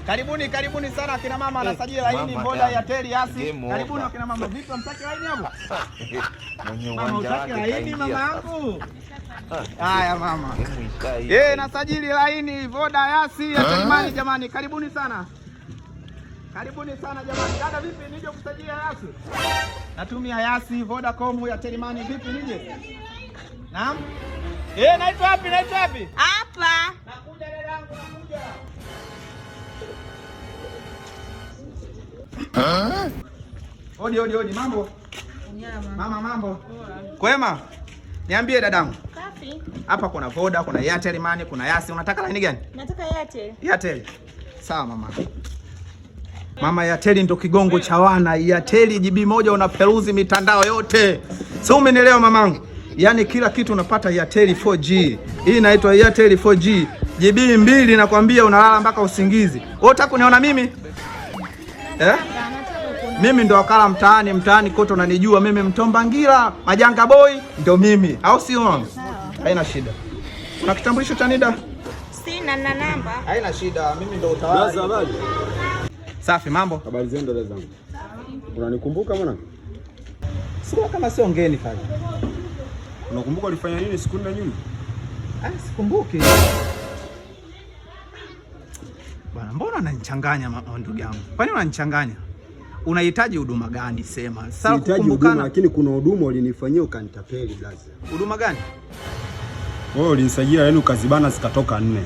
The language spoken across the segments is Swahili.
Karibuni sana akina mama anasajili laini boda ya Teli Yasi. Karibuni akina mama. Vipi mtaki laini hapo? Mama utaki laini mama yangu? Haya mama. Nasajili laini boda Yasi ya Telimani jamani. Karibuni sana jamani. Dada vipi nije kusajili Yasi? Natumia Yasi Vodacom ya Telimani vipi nije? Naam. Naitwa wapi? Hapa. Nakuja dadangu nakuja. Odi mambo? Mama mambo? Kwema? Niambie dadangu. Kafi. Hapa kuna Voda, kuna Airtel Money, kuna Yasi. Unataka laini gani? Nataka Airtel. Airtel. Sawa mama. Mama Airtel ndo kigongo cha wana. Airtel GB moja unaperuzi mitandao yote. Sio umenielewa mamangu? Yaani kila kitu unapata Airtel 4G. Hii inaitwa Airtel 4G. GB 2 nakwambia unalala mpaka usingizi. Wewe unataka kuniona mimi? Mimi ndo wakala mtaani kote unanijua mimi Mtombangila, Majanga boy ndo mimi. Au sio mama? Haina shida. Una kitambulisho cha NIDA? Sina na namba. Haina shida, mimi ndo utawala. Habari. Safi mambo? Habari zenu dada zangu. Unanikumbuka mwana? Sio kama sio ngeni pale. Unakumbuka ulifanya nini siku nne nyuma? Sikumbuki. Bwana, mbona unanichanganya ndugu yangu? Kwani unanichanganya? Unahitaji huduma gani sema? Sasa kukumbukana, lakini kuna huduma ulinifanyia ukanitapeli blaza. Huduma gani? Wewe ulinisajia yaani ukazibana zikatoka 4.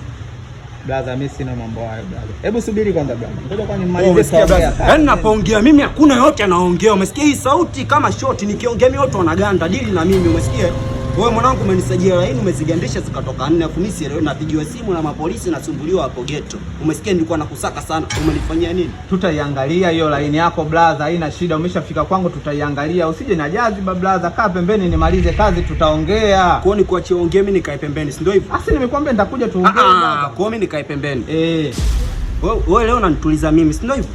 Blaza mimi sina mambo hayo blaza. Hebu subiri kwanza blaza. Ngoja kwani nimalize sauti. Yaani napoongea mimi hakuna yote anaongea. Umesikia hii sauti kama short nikiongea mimi wote wanaganda dili na mimi umesikia? Wewe mwanangu umenisajia laini umezigandisha zikatoka 4 afu nisi leo napigiwa simu na mapolisi nasumbuliwa hapo ghetto. Umesikia nilikuwa nakusaka sana. Umenifanyia nini? Tutaiangalia hiyo laini yako blaza, haina shida. Umeshafika kwangu tutaiangalia. Usije na jazi blaza, kaa pembeni nimalize kazi tutaongea. Kwa nini kuachia ongea mimi nikae pembeni, si ndio hivyo? Asi nimekwambia nitakuja tuongee blaza. Kwa mimi nikae pembeni. Wewe leo unanituliza mimi, si ndio hivyo?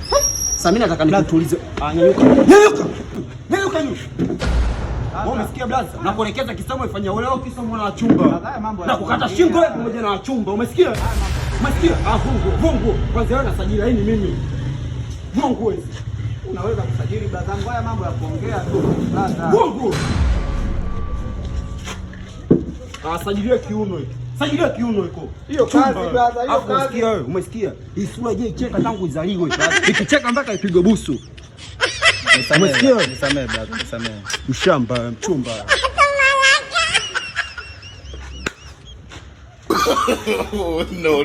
Sasa mimi nataka nikutulize. Nyanyuka. Wewe umesikia blaza? Na kuelekeza kisomo ifanya wewe leo kisomo na chumba. Na kukata shingo pamoja na chumba. Umesikia? Umesikia? Vungu. Kwanza wewe unasajili laini mimi. Vungu wewe. Unaweza kusajili blaza zangu haya mambo ya kuongea tu blaza. Vungu. Sajilie kiuno hiki. Sajilie kiuno hiko. Hiyo kazi blaza, hiyo kazi. Umesikia wewe? Umesikia? Hii sura je cheka tangu izaliwe. Ikicheka mpaka ipigwe busu. Umesikia? Nisamee blaza, nisamee. Mshamba, mchumba. No.